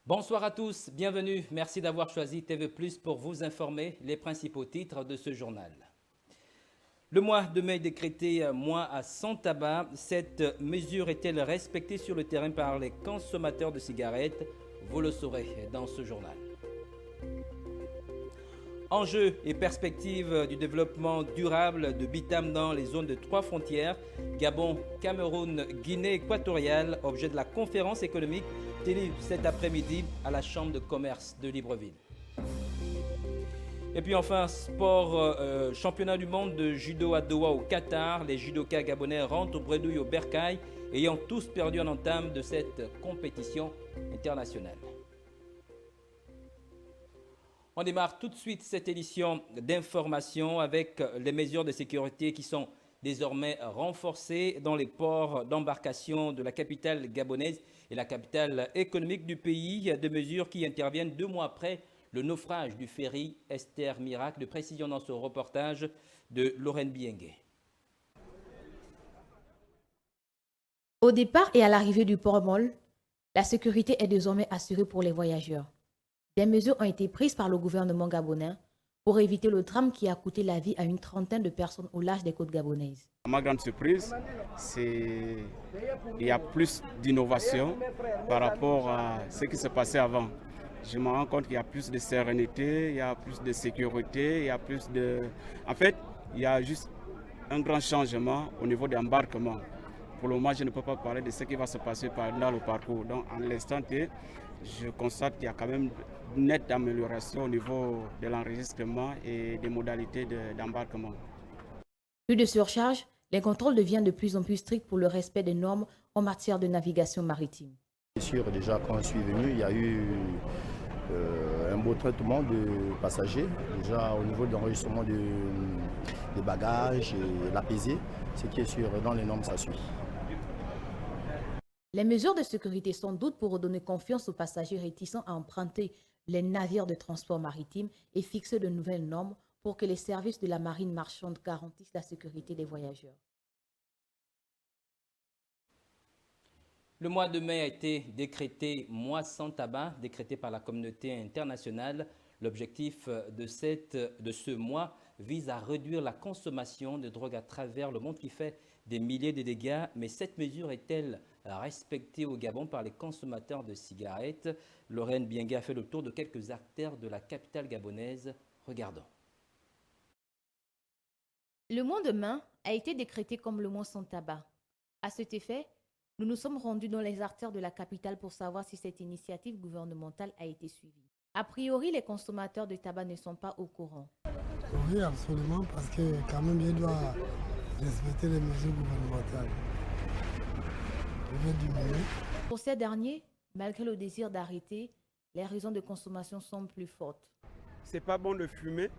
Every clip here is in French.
Bonsoir à tous, bienvenue. Merci d'avoir choisi TV+ pour vous informer les principaux titres de ce journal. Le mois de mai décrété mois à sans tabac. Cette mesure est-elle respectée sur le terrain par les consommateurs de cigarettes? Vous le saurez dans ce journal. Enjeux et perspectives du développement durable de Bitam dans les zones de 3 frontières, Gabon, Cameroun, Guinée équatoriale, objet de la conférence économique tenue cet après-midi à la Chambre de commerce de Libreville. Et puis enfin, sport, championnat du monde de judo à Doha au Qatar. Les judokas gabonais rentrent au bredouille au Bercail, ayant tous perdu en entame de cette compétition internationale. On démarre tout de suite cette édition d'information avec les mesures de sécurité qui sont désormais renforcées dans les ports d'embarcation de la capitale gabonaise et la capitale économique du pays. Des mesures qui interviennent 2 mois après le naufrage du ferry Esther Miracle. De précision dans ce reportage de Lorraine Bienguet. Au départ et à l'arrivée du port Molle, la sécurité est désormais assurée pour les voyageurs. Des mesures ont été prises par le gouvernement gabonais pour éviter le drame qui a coûté la vie à une trentaine de personnes au large des côtes gabonaises. À ma grande surprise, il y a plus d'innovation par rapport à ce qui se passait avant. Je me rends compte qu'il y a plus de sérénité, il y a plus de sécurité, il y a plus de... En fait, il y a juste un grand changement au niveau des embarquements. Pour le moment, je ne peux pas parler de ce qui va se passer dans le parcours. Donc, en l'instant T, je constate qu'il y a quand même une nette amélioration au niveau de l'enregistrement et des modalités d'embarquement. Plus de surcharge, les contrôles deviennent de plus en plus stricts pour le respect des normes en matière de navigation maritime. Bien sûr, déjà quand je suis venu, il y a eu un beau traitement de passagers, déjà au niveau de l'enregistrement des bagages et l'APC, ce qui est sûr, dans les normes, ça suit. Les mesures de sécurité sont doutes pour redonner confiance aux passagers réticents à emprunter les navires de transport maritime et fixer de nouvelles normes pour que les services de la marine marchande garantissent la sécurité des voyageurs. Le mois de mai a été décrété mois sans tabac, décrété par la communauté internationale. L'objectif de ce mois vise à réduire la consommation de drogue à travers le monde qui fait des milliers de dégâts. Mais cette mesure est-elle respectée au Gabon par les consommateurs de cigarettes? Lorraine Bienguet a fait le tour de quelques artères de la capitale gabonaise. Regardons. Le mois de mai a été décrété comme le mois sans tabac. À cet effet, nous nous sommes rendus dans les artères de la capitale pour savoir si cette initiative gouvernementale a été suivie. A priori, les consommateurs de tabac ne sont pas au courant. Oui, absolument, parce que quand même, je dois respecter les mesures gouvernementales. Je vais diminuer. Pour ces derniers, malgré le désir d'arrêter, les raisons de consommation sont plus fortes. C'est pas bon de fumer,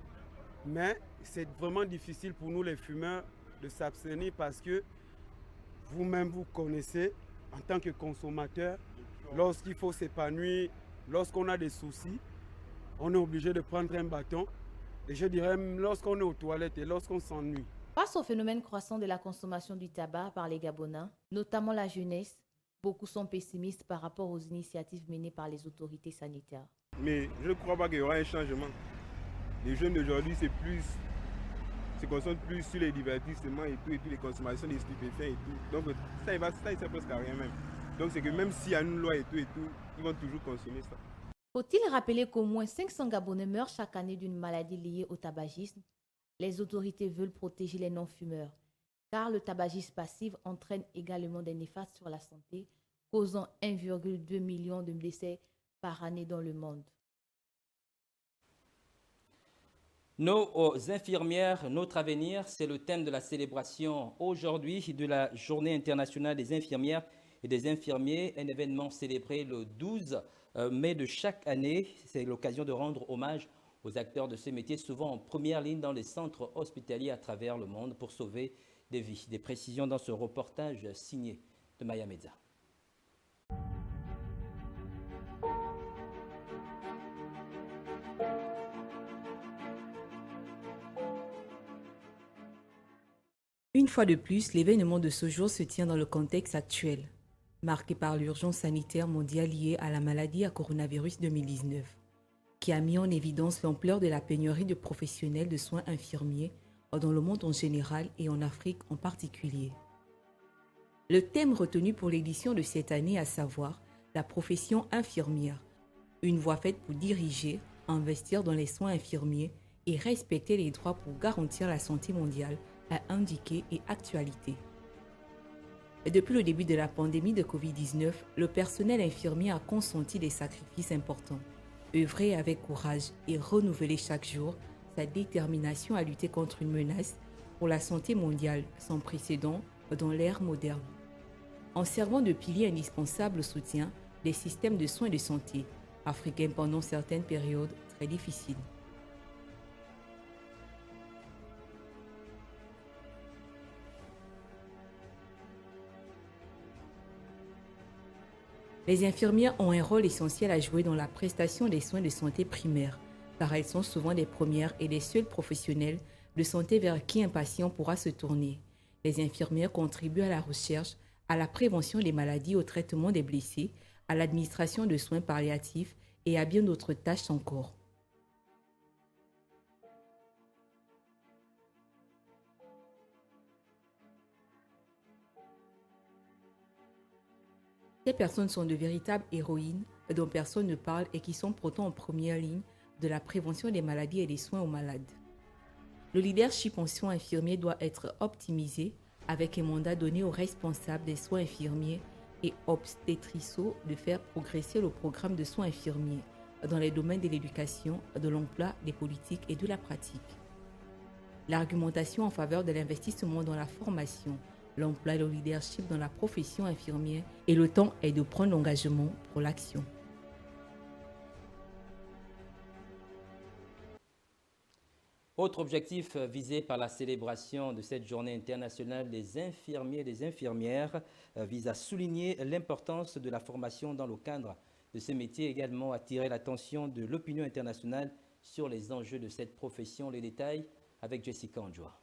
mais c'est vraiment difficile pour nous les fumeurs de s'abstenir parce que vous-même vous connaissez en tant que consommateur, lorsqu'il faut s'épanouir, lorsqu'on a des soucis, on est obligé de prendre un bâton. Et je dirais même lorsqu'on est aux toilettes et lorsqu'on s'ennuie. Face au phénomène croissant de la consommation du tabac par les Gabonais, notamment la jeunesse, beaucoup sont pessimistes par rapport aux initiatives menées par les autorités sanitaires. Mais je ne crois pas qu'il y aura un changement. Les jeunes d'aujourd'hui, se concentrent plus sur les divertissements et tout, les consommations des stupéfiants et tout. Donc ça, il sert presque à rien même. Donc c'est que même s'il y a une loi et tout, ils vont toujours consommer ça. Faut-il rappeler qu'au moins 500 Gabonais meurent chaque année d'une maladie liée au tabagisme? Les autorités veulent protéger les non-fumeurs, car le tabagisme passif entraîne également des néfastes sur la santé, causant 1,2 million de décès par année dans le monde. Nos infirmières, notre avenir, c'est le thème de la célébration aujourd'hui de la Journée internationale des infirmières et des infirmiers, un événement célébré le 12 mai de chaque année. C'est l'occasion de rendre hommage aux acteurs de ces métiers, souvent en première ligne dans les centres hospitaliers à travers le monde pour sauver des vies. Des précisions dans ce reportage signé de Maya Meza. Une fois de plus, l'événement de ce jour se tient dans le contexte actuel. marquée par l'urgence sanitaire mondiale liée à la maladie à coronavirus 2019, qui a mis en évidence l'ampleur de la pénurie de professionnels de soins infirmiers dans le monde en général et en Afrique en particulier. Le thème retenu pour l'édition de cette année, à savoir la profession infirmière, une voie faite pour diriger, investir dans les soins infirmiers et respecter les droits pour garantir la santé mondiale, a indiqué et actualité. Et depuis le début de la pandémie de Covid-19, le personnel infirmier a consenti des sacrifices importants, œuvré avec courage et renouvelé chaque jour sa détermination à lutter contre une menace pour la santé mondiale sans précédent dans l'ère moderne. En servant de pilier indispensable au soutien des systèmes de soins et de santé africains pendant certaines périodes très difficiles. Les infirmières ont un rôle essentiel à jouer dans la prestation des soins de santé primaires, car elles sont souvent les premières et les seuls professionnels de santé vers qui un patient pourra se tourner. Les infirmières contribuent à la recherche, à la prévention des maladies, au traitement des blessés, à l'administration de soins palliatifs et à bien d'autres tâches encore. Ces personnes sont de véritables héroïnes dont personne ne parle et qui sont pourtant en première ligne de la prévention des maladies et des soins aux malades. Le leadership en soins infirmiers doit être optimisé avec un mandat donné aux responsables des soins infirmiers et obstétricaux de faire progresser le programme de soins infirmiers dans les domaines de l'éducation, de l'emploi, des politiques et de la pratique. L'argumentation en faveur de l'investissement dans la formation, l'emploi et le leadership dans la profession infirmière et le temps est de prendre l'engagement pour l'action. Autre objectif visé par la célébration de cette journée internationale des infirmiers et des infirmières vise à souligner l'importance de la formation dans le cadre de ces métiers, également attirer l'attention de l'opinion internationale sur les enjeux de cette profession. Les détails avec Jessica Andjoa.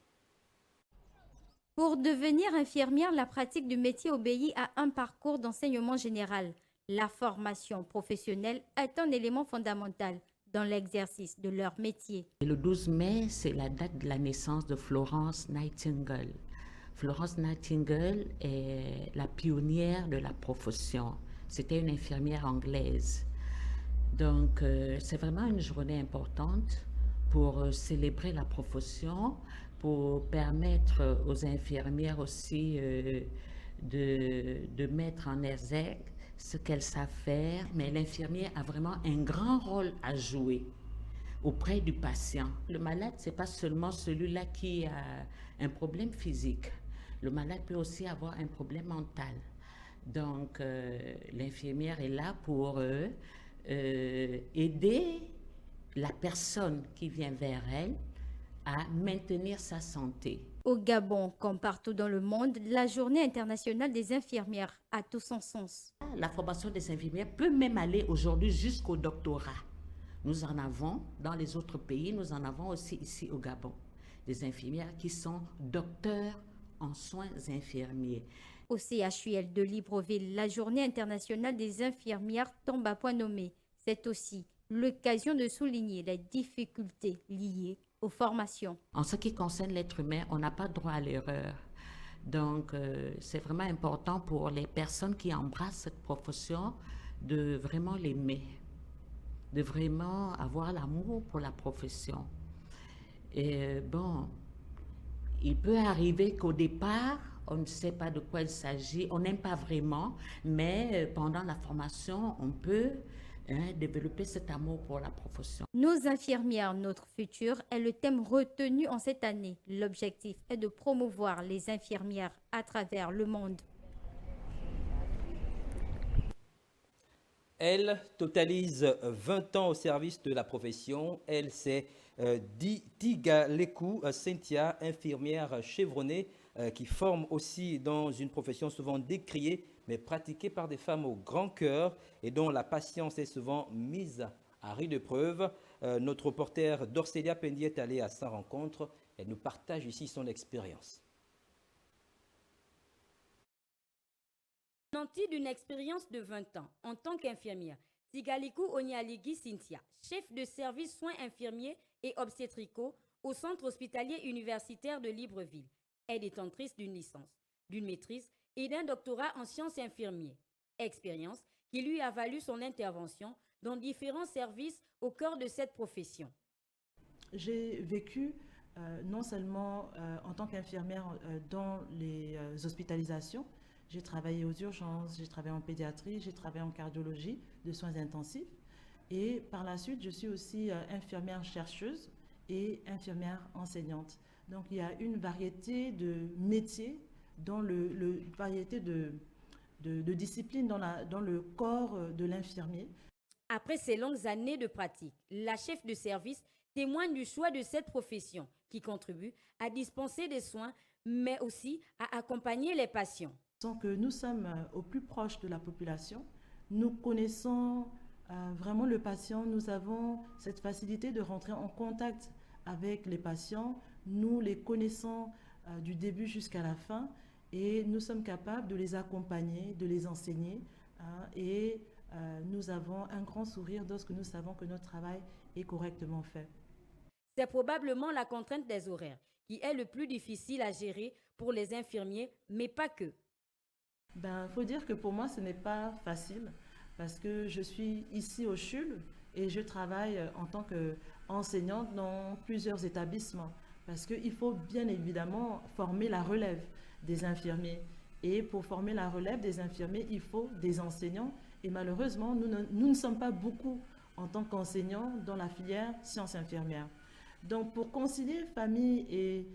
Pour devenir infirmière, la pratique du métier obéit à un parcours d'enseignement général. La formation professionnelle est un élément fondamental dans l'exercice de leur métier. Le 12 mai, c'est la date de la naissance de Florence Nightingale. Florence Nightingale est la pionnière de la profession. C'était une infirmière anglaise. Donc, c'est vraiment une journée importante pour célébrer la profession, pour permettre aux infirmières aussi de mettre en exergue ce qu'elles savent faire. Mais l'infirmière a vraiment un grand rôle à jouer auprès du patient. Le malade, ce n'est pas seulement celui-là qui a un problème physique. Le malade peut aussi avoir un problème mental. Donc, l'infirmière est là pour aider la personne qui vient vers elle à maintenir sa santé. Au Gabon, comme partout dans le monde, la journée internationale des infirmières a tout son sens. La formation des infirmières peut même aller aujourd'hui jusqu'au doctorat. Nous en avons dans les autres pays, nous en avons aussi ici au Gabon. Des infirmières qui sont docteurs en soins infirmiers. Au CHUL de Libreville, la journée internationale des infirmières tombe à point nommé. C'est aussi l'occasion de souligner les difficultés liées aux formations. En ce qui concerne l'être humain, on n'a pas droit à l'erreur. Donc, c'est vraiment important pour les personnes qui embrassent cette profession de vraiment l'aimer, de vraiment avoir l'amour pour la profession. Et bon, il peut arriver qu'au départ, on ne sait pas de quoi il s'agit, on n'aime pas vraiment, mais pendant la formation, on peut développer cet amour pour la profession. Nos infirmières, notre futur est le thème retenu en cette année. L'objectif est de promouvoir les infirmières à travers le monde. Elle totalise 20 ans au service de la profession. Elle, c'est Digalekou Cynthia, infirmière chevronnée, qui forme aussi dans une profession souvent décriée, mais pratiquée par des femmes au grand cœur et dont la patience est souvent mise à rude épreuve. Notre reporter Dorcelia Pendi est allée à sa rencontre. Elle nous partage ici son expérience. Nanti d'une expérience de 20 ans en tant qu'infirmière, Tigalikou Onialigi Cynthia, chef de service soins infirmiers et obstétricaux au centre hospitalier universitaire de Libreville, est détentrice d'une licence, d'une maîtrise et d'un doctorat en sciences infirmières. Expérience qui lui a valu son intervention dans différents services au cœur de cette profession. J'ai vécu non seulement en tant qu'infirmière dans les hospitalisations, j'ai travaillé aux urgences, j'ai travaillé en pédiatrie, j'ai travaillé en cardiologie de soins intensifs. Et par la suite, je suis aussi infirmière chercheuse et infirmière enseignante. Donc il y a une variété de métiers, variété de disciplines dans le corps de l'infirmier. Après ces longues années de pratique, la chef de service témoigne du choix de cette profession qui contribue à dispenser des soins, mais aussi à accompagner les patients. Sans que nous sommes au plus proche de la population, nous connaissons vraiment le patient, nous avons cette facilité de rentrer en contact avec les patients, nous les connaissons du début jusqu'à la fin et nous sommes capables de les accompagner, de les enseigner et nous avons un grand sourire lorsque nous savons que notre travail est correctement fait. C'est probablement la contrainte des horaires qui est le plus difficile à gérer pour les infirmiers, mais pas que. Faut dire que pour moi, ce n'est pas facile parce que je suis ici au CHUL et je travaille en tant qu'enseignante dans plusieurs établissements parce qu'il faut bien évidemment former la relève des infirmiers. Et pour former la relève des infirmiers, il faut des enseignants. Et malheureusement, nous ne sommes pas beaucoup en tant qu'enseignants dans la filière sciences infirmières. Donc pour concilier famille et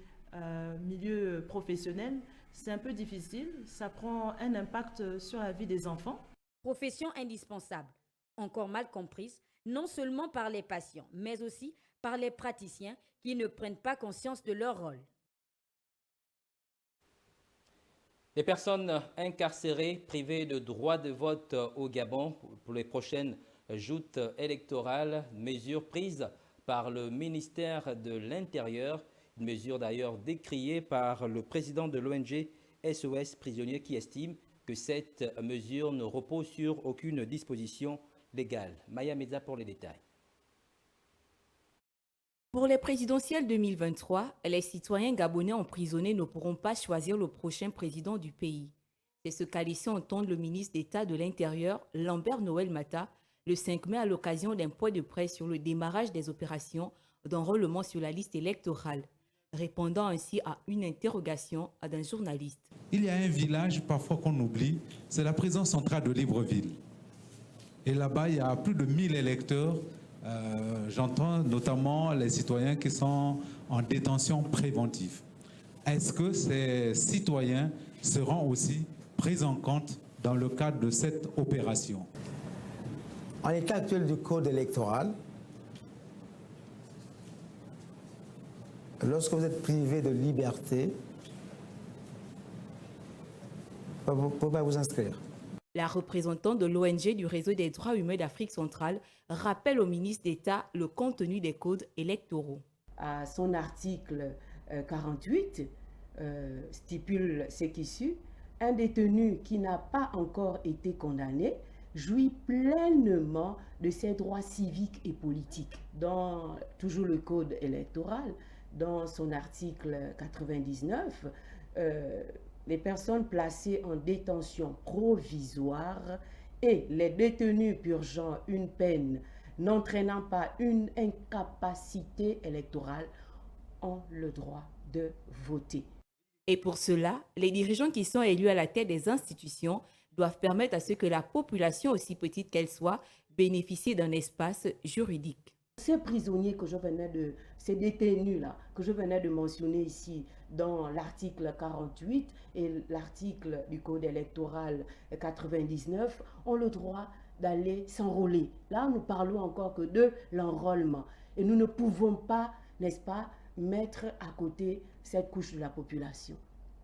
milieu professionnel, c'est un peu difficile, ça prend un impact sur la vie des enfants. Profession indispensable, encore mal comprise, non seulement par les patients, mais aussi par les praticiens qui ne prennent pas conscience de leur rôle. Les personnes incarcérées privées de droit de vote au Gabon pour les prochaines joutes électorales, mesure prise par le ministère de l'Intérieur. Une mesure d'ailleurs décriée par le président de l'ONG SOS Prisonniers qui estime que cette mesure ne repose sur aucune disposition légale. Maya Meza pour les détails. Pour les présidentielles 2023, les citoyens gabonais emprisonnés ne pourront pas choisir le prochain président du pays. C'est ce qu'a laissé entendre le ministre d'État de l'Intérieur, Lambert Noël Mata, le 5 mai à l'occasion d'un point de presse sur le démarrage des opérations d'enrôlement sur la liste électorale, répondant ainsi à une interrogation d'un journaliste. Il y a un village parfois qu'on oublie, c'est la prison centrale de Libreville. Et là-bas, il y a plus de 1000 électeurs. J'entends notamment les citoyens qui sont en détention préventive. Est-ce que ces citoyens seront aussi pris en compte dans le cadre de cette opération? En l'état actuel du code électoral, lorsque vous êtes privé de liberté, vous ne pouvez pas vous inscrire. La représentante de l'ONG du Réseau des droits humains d'Afrique centrale rappelle au ministre d'État le contenu des codes électoraux. À son article 48 stipule ce qui suit: un détenu qui n'a pas encore été condamné jouit pleinement de ses droits civiques et politiques. Dans toujours le code électoral, dans son article 99, les personnes placées en détention provisoire et les détenus purgeant une peine n'entraînant pas une incapacité électorale ont le droit de voter. Et pour cela, les dirigeants qui sont élus à la tête des institutions doivent permettre à ce que la population, aussi petite qu'elle soit, bénéficie d'un espace juridique. Ces prisonniers que je venais de, ces détenus-là que je venais de mentionner ici dans l'article 48 et l'article du code électoral 99 ont le droit d'aller s'enrôler. Là, nous parlons encore que de l'enrôlement. Et nous ne pouvons pas, n'est-ce pas, mettre à côté cette couche de la population.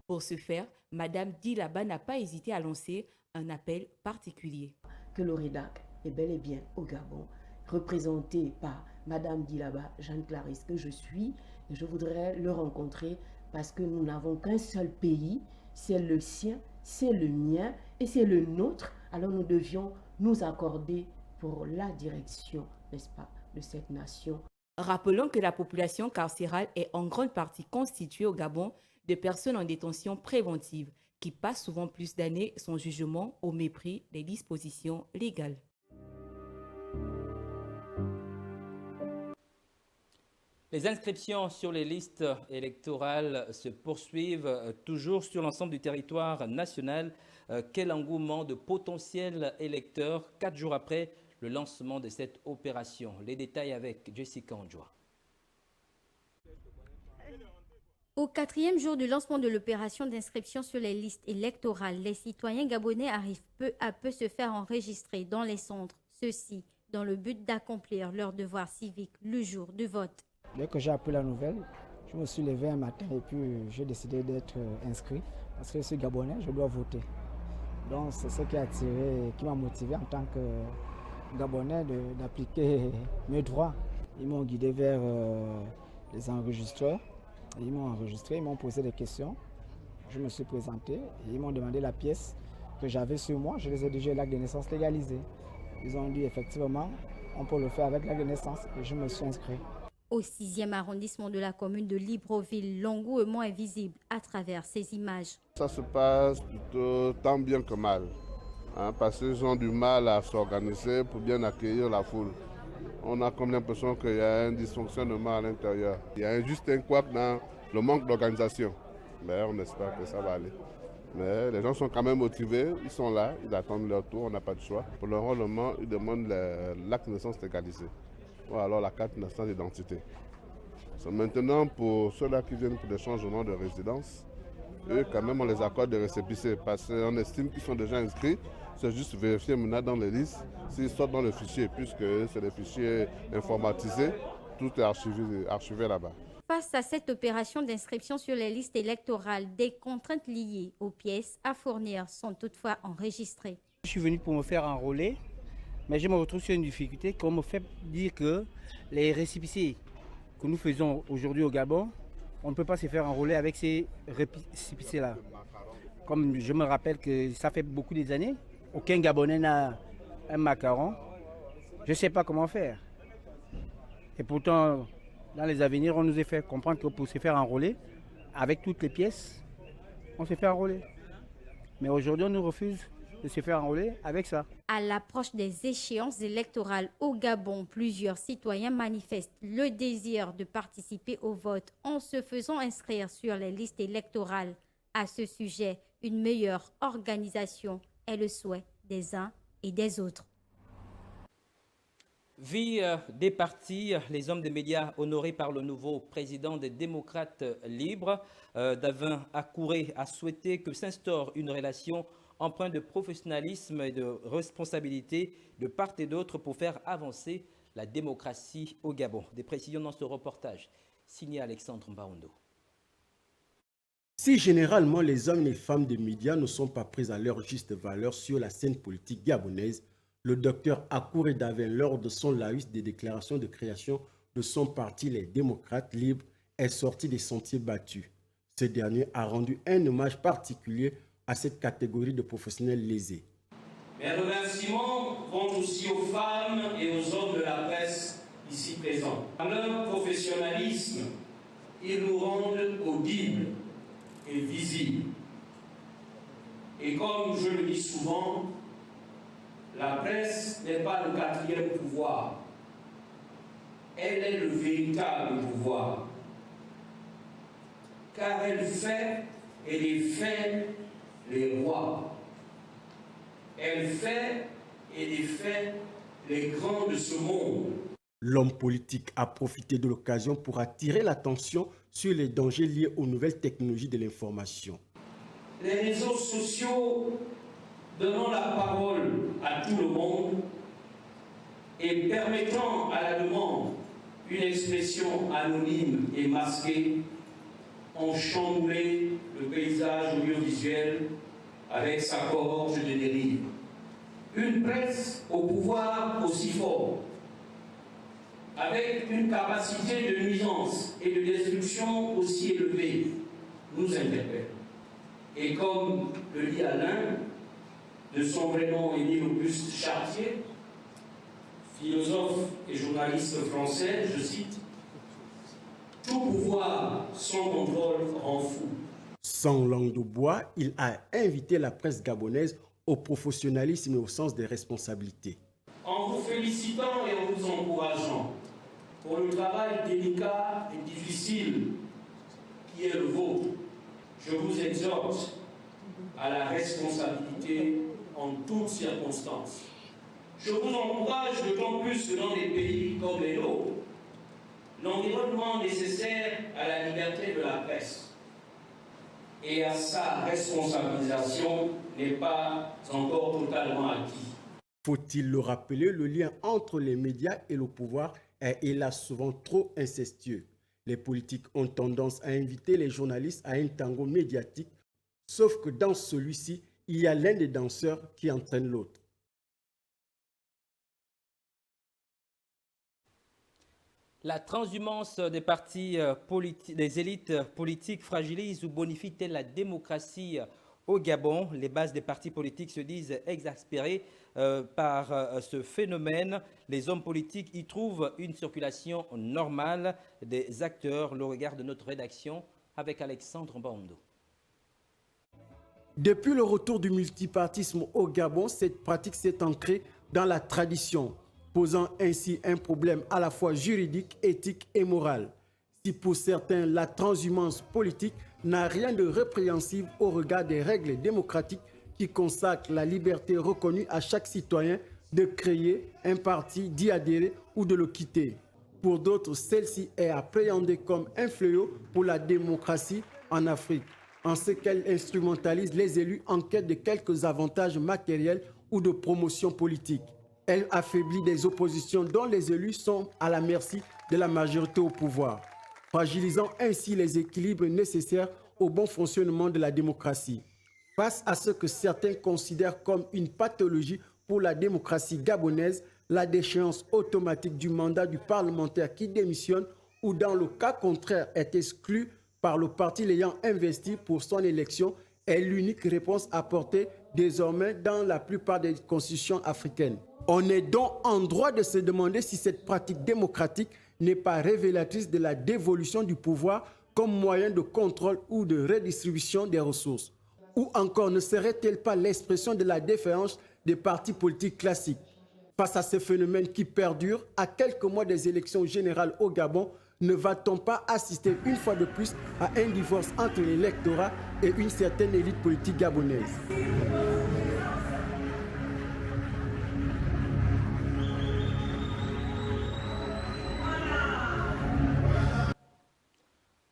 Pour ce faire, Madame Dilaba n'a pas hésité à lancer un appel particulier. Que le REDAC est bel et bien au Gabon, représenté par Madame Dilaba, Jeanne Clarisse, que je suis, et je voudrais le rencontrer parce que nous n'avons qu'un seul pays, c'est le sien, c'est le mien et c'est le nôtre, alors nous devions nous accorder pour la direction, n'est-ce pas, de cette nation. Rappelons que la population carcérale est en grande partie constituée au Gabon de personnes en détention préventive qui passent souvent plus d'années sans jugement au mépris des dispositions légales. Les inscriptions sur les listes électorales se poursuivent toujours sur l'ensemble du territoire national. Quel engouement de potentiels électeurs 4 jours après le lancement de cette opération. Les détails avec Jessica Ondjoa. Au 4e jour du lancement de l'opération d'inscription sur les listes électorales, les citoyens gabonais arrivent peu à peu se faire enregistrer dans les centres, ceci dans le but d'accomplir leur devoir civique le jour du vote. Dès que j'ai appris la nouvelle, je me suis levé un matin et puis j'ai décidé d'être inscrit parce que je suis gabonais, je dois voter. Donc c'est ce qui m'a motivé en tant que Gabonais d'appliquer mes droits. Ils m'ont guidé vers les enregistreurs. Ils m'ont enregistré, ils m'ont posé des questions. Je me suis présenté et ils m'ont demandé la pièce que j'avais sur moi. Je les ai dit, j'ai l'acte de naissance légalisé. Ils ont dit effectivement, on peut le faire avec l'acte de naissance et je me suis inscrit. Au 6e arrondissement de la commune de Libreville, l'engouement est visible à travers ces images. Ça se passe plutôt tant bien que mal. Parce qu'ils ont du mal à s'organiser pour bien accueillir la foule. On a comme l'impression qu'il y a un dysfonctionnement à l'intérieur. Il y a juste un couac dans le manque d'organisation. Mais on espère que ça va aller. Mais les gens sont quand même motivés, ils sont là, ils attendent leur tour, on n'a pas de choix. Pour l'enrôlement, ils demandent l'acte de naissance légalisé. Ou alors la carte nationale d'identité. Maintenant, pour ceux-là qui viennent pour des changements de résidence, eux, quand même, on les accorde des récépissés parce qu'on estime qu'ils sont déjà inscrits. C'est juste vérifier maintenant dans les listes s'ils sortent dans le fichier, puisque c'est des fichiers informatisés, tout est archivé là-bas. Face à cette opération d'inscription sur les listes électorales, des contraintes liées aux pièces à fournir sont toutefois enregistrées. Je suis venu pour me faire enrôler, mais je me retrouve sur une difficulté qu'on me fait dire que les récépissés que nous faisons aujourd'hui au Gabon, on ne peut pas se faire enrôler avec ces récépissés-là. Comme je me rappelle que ça fait beaucoup d'années, aucun Gabonais n'a un macaron. Je ne sais pas comment faire. Et pourtant, dans les avenirs, on nous a fait comprendre que pour se faire enrôler, avec toutes les pièces, on se fait enrôler. Mais aujourd'hui, on nous refuse de se faire enrôler avec ça. À l'approche des échéances électorales au Gabon, plusieurs citoyens manifestent le désir de participer au vote en se faisant inscrire sur les listes électorales. À ce sujet, une meilleure organisation est le souhait des uns et des autres. Vie des partis, les hommes des médias honorés par le nouveau président des démocrates libres, Davin Akouré, a souhaité que s'instaure une relation empreinte de professionnalisme et de responsabilité de part et d'autre pour faire avancer la démocratie au Gabon. Des précisions dans ce reportage, signé Alexandre Mbaondo. Si généralement les hommes et les femmes des médias ne sont pas pris à leur juste valeur sur la scène politique gabonaise, le docteur Akouré Davin, lors de son laïus des déclarations de création de son parti, les démocrates libres, est sorti des sentiers battus. Ce dernier a rendu un hommage particulier à cette catégorie de professionnels lésés. Mes remerciements vont aussi aux femmes et aux hommes de la presse ici présents. Dans leur professionnalisme, ils nous rendent audibles et visibles. Et comme je le dis souvent, la presse n'est pas le quatrième pouvoir. Elle est le véritable pouvoir. Car elle fait et défait les rois. Elle fait et défait les grands de ce monde. L'homme politique a profité de l'occasion pour attirer l'attention sur les dangers liés aux nouvelles technologies de l'information. Les réseaux sociaux donnant la parole à tout le monde et permettant à la demande une expression anonyme et masquée ont chamboulé le paysage audiovisuel avec sa cohorte de dérives. Une presse au pouvoir aussi fort, avec une capacité de nuisance et de destruction aussi élevée, nous interpelle. Et comme le dit Alain, de son vrai nom Émile Auguste Chartier, philosophe et journaliste français, je cite, « Tout pouvoir sans contrôle rend fou ». Sans langue de bois, il a invité la presse gabonaise au professionnalisme et au sens des responsabilités. En vous félicitant et en vous encourageant pour le travail délicat et difficile qui est le vôtre, je vous exhorte à la responsabilité en toutes circonstances. Je vous encourage d'autant plus que dans des pays comme les nôtres, l'environnement nécessaire à la liberté de la presse et à sa responsabilisation n'est pas encore totalement acquis. Faut-il le rappeler, le lien entre les médias et le pouvoir est hélas souvent trop incestueux. Les politiques ont tendance à inviter les journalistes à un tango médiatique, sauf que dans celui-ci, il y a l'un des danseurs qui entraîne l'autre. La transhumance des partis politiques, des élites politiques fragilise ou bonifie-t-elle la démocratie au Gabon? Les bases des partis politiques se disent exaspérées par ce phénomène. Les hommes politiques y trouvent une circulation normale des acteurs. Le regard de notre rédaction avec Alexandre Bando. Depuis le retour du multipartisme au Gabon, cette pratique s'est ancrée dans la tradition, posant ainsi un problème à la fois juridique, éthique et moral. Si pour certains, la transhumance politique n'a rien de répréhensible au regard des règles démocratiques qui consacrent la liberté reconnue à chaque citoyen de créer un parti, d'y adhérer ou de le quitter. Pour d'autres, celle-ci est appréhendée comme un fléau pour la démocratie en Afrique, en ce qu'elle instrumentalise les élus en quête de quelques avantages matériels ou de promotion politique. Elle affaiblit des oppositions dont les élus sont à la merci de la majorité au pouvoir, fragilisant ainsi les équilibres nécessaires au bon fonctionnement de la démocratie. Face à ce que certains considèrent comme une pathologie pour la démocratie gabonaise, la déchéance automatique du mandat du parlementaire qui démissionne ou dans le cas contraire est exclu par le parti l'ayant investi pour son élection est l'unique réponse apportée désormais dans la plupart des constitutions africaines. On est donc en droit de se demander si cette pratique démocratique n'est pas révélatrice de la dévolution du pouvoir comme moyen de contrôle ou de redistribution des ressources. Ou encore ne serait-elle pas l'expression de la défiance des partis politiques classiques? Face à ce phénomène qui perdure, à quelques mois des élections générales au Gabon, ne va-t-on pas assister une fois de plus à un divorce entre l'électorat et une certaine élite politique gabonaise?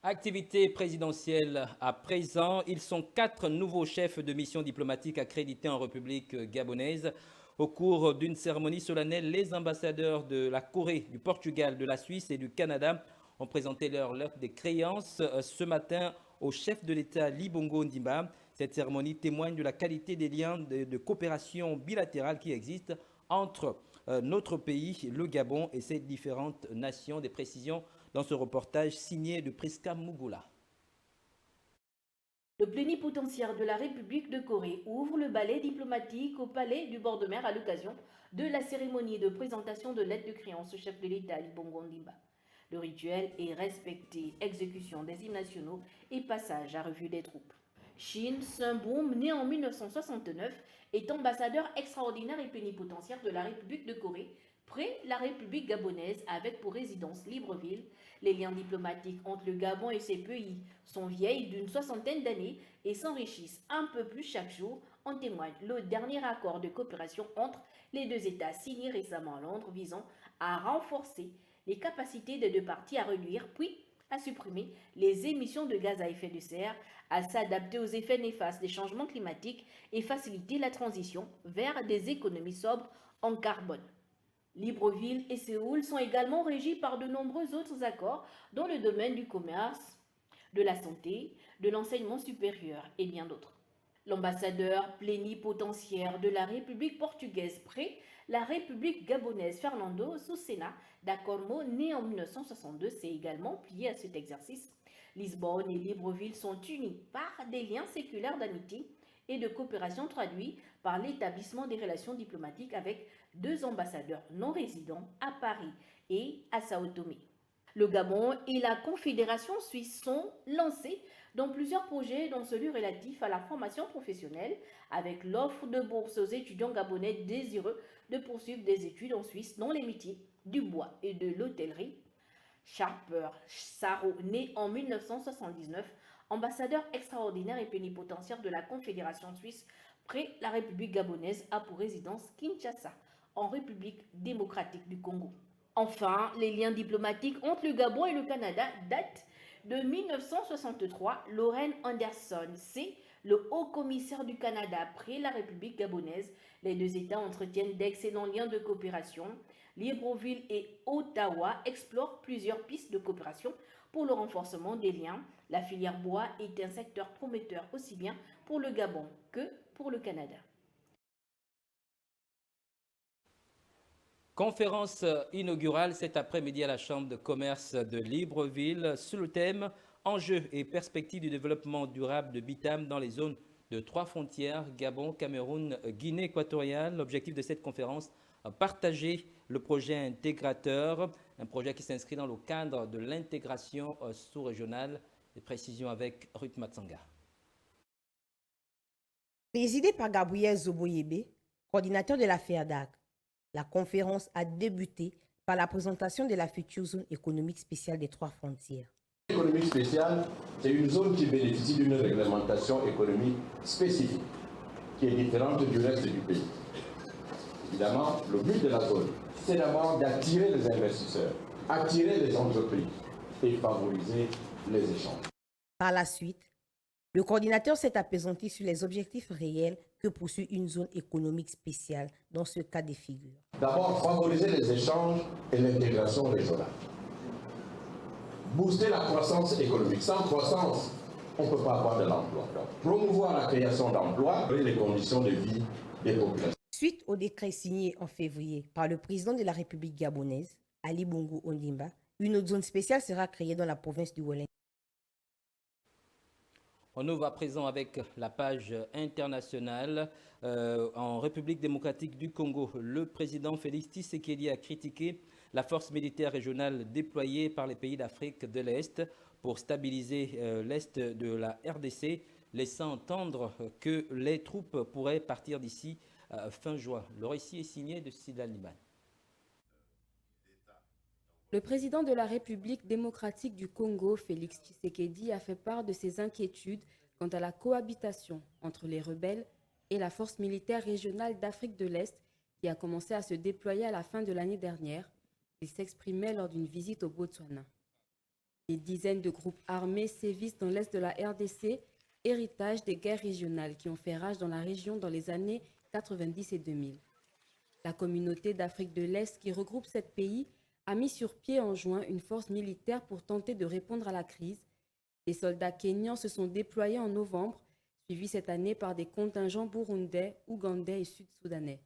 Activité présidentielle à présent. Ils sont 4 nouveaux chefs de mission diplomatique accrédités en République gabonaise. Au cours d'une cérémonie solennelle, les ambassadeurs de la Corée, du Portugal, de la Suisse et du Canada ont présenté leur lettre de créance ce matin au chef de l'État Lee Bongo-Ondimba. Cette cérémonie témoigne de la qualité des liens de coopération bilatérale qui existent entre notre pays, le Gabon, et ses différentes nations. Des précisions dans ce reportage signé de Priska Mugula. Le plénipotentiaire de la République de Corée ouvre le ballet diplomatique au palais du bord de mer à l'occasion de la cérémonie de présentation de l'aide de créance au chef de l'État Lee Bongo-Ondimba. Le rituel est respecté, exécution des hymnes nationaux et passage à revue des troupes. Shin Seung-boom, né en 1969, est ambassadeur extraordinaire et plénipotentiaire de la République de Corée près la République gabonaise avec pour résidence Libreville. Les liens diplomatiques entre le Gabon et ses pays sont vieilles d'une 60aine d'années et s'enrichissent un peu plus chaque jour. En témoigne le dernier accord de coopération entre les deux États signé récemment à Londres visant à renforcer les capacités des deux parties à réduire puis à supprimer les émissions de gaz à effet de serre, à s'adapter aux effets néfastes des changements climatiques et faciliter la transition vers des économies sobres en carbone. Libreville et Séoul sont également régis par de nombreux autres accords dans le domaine du commerce, de la santé, de l'enseignement supérieur et bien d'autres. L'ambassadeur plénipotentiaire de la République portugaise près la République gabonaise Fernando Susena da Cormo, né en 1962, s'est également plié à cet exercice, Lisbonne et Libreville sont unis par des liens séculaires d'amitié et de coopération traduits par l'établissement des relations diplomatiques avec 2 ambassadeurs non résidents à Paris et à Sao Tomé. Le Gabon et la Confédération suisse sont lancés dans plusieurs projets, dont celui relatif à la formation professionnelle, avec l'offre de bourse aux étudiants gabonais désireux de poursuivre des études en Suisse dans les métiers du bois et de l'hôtellerie. Sharper Saro, né en 1979, ambassadeur extraordinaire et plénipotentiaire de la Confédération suisse près la République gabonaise, a pour résidence Kinshasa, en République démocratique du Congo. Enfin, les liens diplomatiques entre le Gabon et le Canada datent de 1963. Lorraine Anderson, c'est le haut-commissaire du Canada près la République gabonaise. Les 2 États entretiennent d'excellents liens de coopération. Libreville et Ottawa explorent plusieurs pistes de coopération pour le renforcement des liens. La filière bois est un secteur prometteur aussi bien pour le Gabon que pour le Canada. Conférence inaugurale cet après-midi à la Chambre de commerce de Libreville sous le thème « Enjeux et perspectives du développement durable de Bitam dans les zones de 3 frontières, Gabon, Cameroun, Guinée équatoriale ». L'objectif de cette conférence, partager le projet intégrateur, un projet qui s'inscrit dans le cadre de l'intégration sous-régionale. Des précisions avec Ruth Matsanga. Présidée par Gabriel Zoboyebe, coordinateur de la FEADAC, la conférence a débuté par la présentation de la future zone économique spéciale des 3 frontières. L'économie spéciale, c'est une zone qui bénéficie d'une réglementation économique spécifique, qui est différente du reste du pays. Évidemment, le but de la zone, c'est d'abord d'attirer les investisseurs, attirer les entreprises et favoriser les échanges. Par la suite, le coordinateur s'est appesanti sur les objectifs réels que poursuit une zone économique spéciale dans ce cas de figure. D'abord, favoriser les échanges et l'intégration régionale. Booster la croissance économique. Sans croissance, on ne peut pas avoir de l'emploi. Promouvoir la création d'emplois et les conditions de vie des populations. Suite au décret signé en février par le président de la République gabonaise, Ali Bongo Ondimba, une autre zone spéciale sera créée dans la province du Wolin. On ouvre à présent avec la page internationale. En République démocratique du Congo, le président Félix Tshisekedi a critiqué la force militaire régionale déployée par les pays d'Afrique de l'Est pour stabiliser l'Est de la RDC, laissant entendre que les troupes pourraient partir d'ici fin juin. Le récit est signé de Sida Liman. Le président de la République démocratique du Congo, Félix Tshisekedi, a fait part de ses inquiétudes quant à la cohabitation entre les rebelles et la force militaire régionale d'Afrique de l'Est qui a commencé à se déployer à la fin de l'année dernière. Il s'exprimait lors d'une visite au Botswana. Des dizaines de groupes armés sévissent dans l'est de la RDC, héritage des guerres régionales qui ont fait rage dans la région dans les années 90 et 2000. La communauté d'Afrique de l'Est qui regroupe 7 pays a mis sur pied en juin une force militaire pour tenter de répondre à la crise. Des soldats kenyans se sont déployés en novembre, suivis cette année par des contingents burundais, ougandais et sud-soudanais.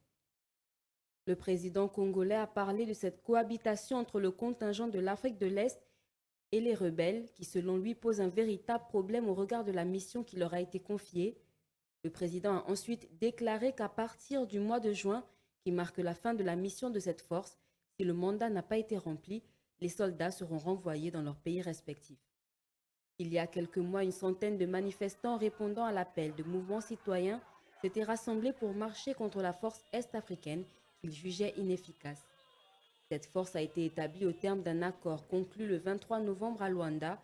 Le président congolais a parlé de cette cohabitation entre le contingent de l'Afrique de l'Est et les rebelles, qui selon lui pose un véritable problème au regard de la mission qui leur a été confiée. Le président a ensuite déclaré qu'à partir du mois de juin, qui marque la fin de la mission de cette force, si le mandat n'a pas été rempli, les soldats seront renvoyés dans leurs pays respectifs. Il y a quelques mois, une centaine de manifestants répondant à l'appel de mouvements citoyens s'étaient rassemblés pour marcher contre la force est-africaine qu'ils jugeaient inefficace. Cette force a été établie au terme d'un accord conclu le 23 novembre à Luanda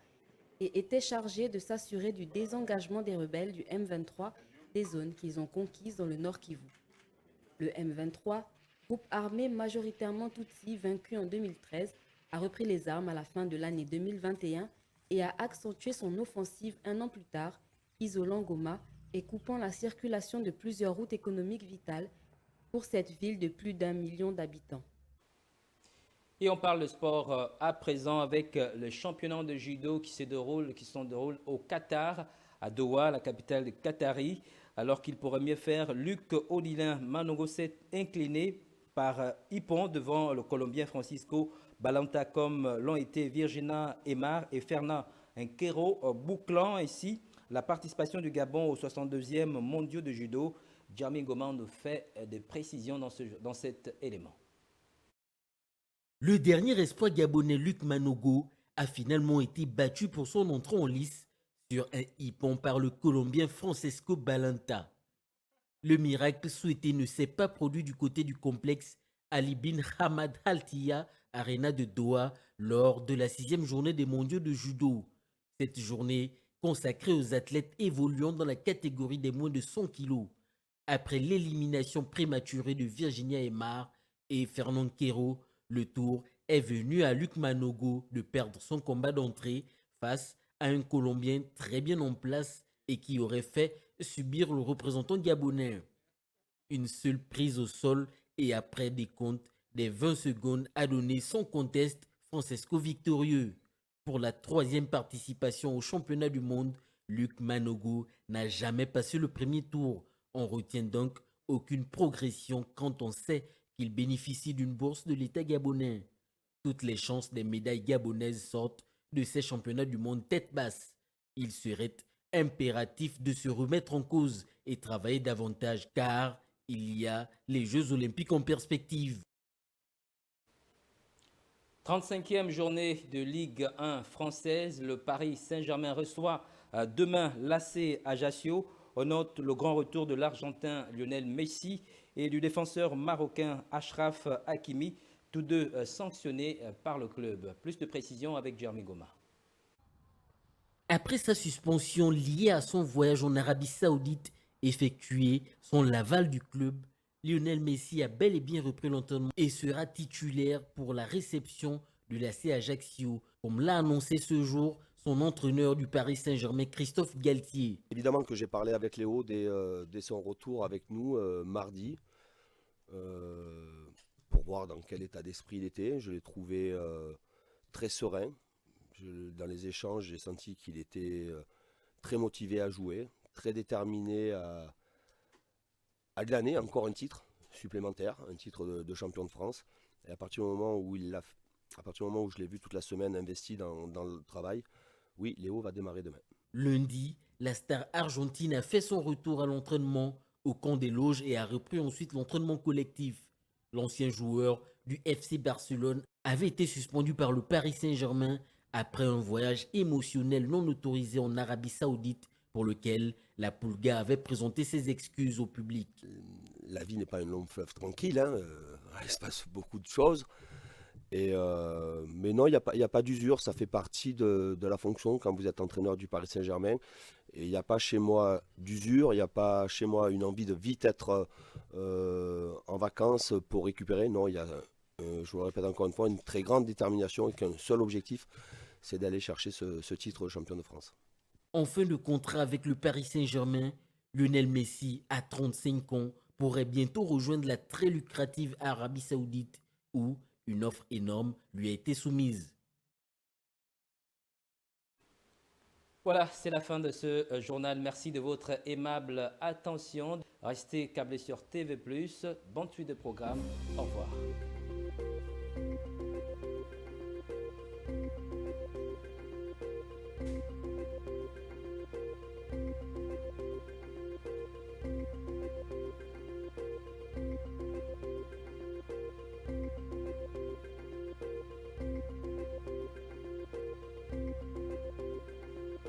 et était chargée de s'assurer du désengagement des rebelles du M23 des zones qu'ils ont conquises dans le Nord Kivu. Le M23, groupe armé majoritairement Tutsi vaincu en 2013, a repris les armes à la fin de l'année 2021 et a accentué son offensive un an plus tard, isolant Goma et coupant la circulation de plusieurs routes économiques vitales pour cette ville de plus d'1 million d'habitants. Et on parle de sport à présent avec les championnats de judo qui se déroulent au Qatar, à Doha, la capitale de Qatari. Alors qu'il pourrait mieux faire, Luc Odilin Manongo s'est incliné par Ippon devant le Colombien Francisco Balanta, comme l'ont été Virginia Emar et Fernand Nkero bouclant ici la participation du Gabon aux 62e mondiaux de judo. Jeremy Ngoma nous fait des précisions dans cet élément. Le dernier espoir gabonais Luc Manogo a finalement été battu pour son entrée en lice sur un hippon par le Colombien Francesco Balanta. Le miracle souhaité ne s'est pas produit du côté du complexe Ali bin Hamad Haltia Arena de Doha lors de la 6e journée des mondiaux de judo. Cette journée consacrée aux athlètes évoluant dans la catégorie des moins de 100 kg. Après l'élimination prématurée de Virginia Emar et Fernand Quero, le tour est venu à Luc Manogo de perdre son combat d'entrée face à un Colombien très bien en place et qui aurait fait subir le représentant gabonais. Une seule prise au sol et après des comptes des 20 secondes a donné sans conteste Francesco victorieux. Pour la 3e participation au championnat du monde, Luc Manogo n'a jamais passé le premier tour. On retient donc aucune progression quand on sait qu'il bénéficie d'une bourse de l'État gabonais. Toutes les chances des médailles gabonaises sortent de ces championnats du monde tête basse. Il serait impératif de se remettre en cause et travailler davantage car il y a les Jeux Olympiques en perspective. 35e journée de Ligue 1 française. Le Paris Saint-Germain reçoit demain l'AC Ajaccio. On note le grand retour de l'Argentin Lionel Messi et du défenseur marocain Achraf Hakimi, tous deux sanctionnés par le club. Plus de précisions avec Jeremy Ngoma. Après sa suspension liée à son voyage en Arabie Saoudite effectué sans l'aval du club, Lionel Messi a bel et bien repris l'entraînement et sera titulaire pour la réception de l'AC Ajaccio, comme l'a annoncé ce jour son entraîneur du Paris Saint-Germain, Christophe Galtier. Évidemment que j'ai parlé avec Léo dès son retour avec nous mardi, pour voir dans quel état d'esprit il était. Je l'ai trouvé très serein. Dans les échanges, j'ai senti qu'il était très motivé à jouer, très déterminé à glaner encore un titre supplémentaire, un titre de champion de France. Et à partir du moment où je l'ai vu toute la semaine investi dans le travail, oui, Léo va démarrer demain. Lundi, la star argentine a fait son retour à l'entraînement au camp des loges et a repris ensuite l'entraînement collectif. L'ancien joueur du FC Barcelone avait été suspendu par le Paris Saint-Germain après un voyage émotionnel non autorisé en Arabie Saoudite pour lequel la Pulga avait présenté ses excuses au public. La vie n'est pas un long fleuve tranquille, hein. Il se passe beaucoup de choses. Mais non, il n'y a pas d'usure, ça fait partie de la fonction quand vous êtes entraîneur du Paris Saint-Germain. Et il n'y a pas chez moi d'usure, il n'y a pas chez moi une envie de vite être en vacances pour récupérer. Non, il y a, je vous le répète encore une fois, une très grande détermination et qu'un seul objectif, c'est d'aller chercher ce titre de champion de France. En fin de contrat avec le Paris Saint-Germain, Lionel Messi, à 35 ans, pourrait bientôt rejoindre la très lucrative Arabie Saoudite où une offre énorme lui a été soumise. Voilà, c'est la fin de ce journal. Merci de votre aimable attention. Restez câblés sur TV+. Bonne suite de programme. Au revoir.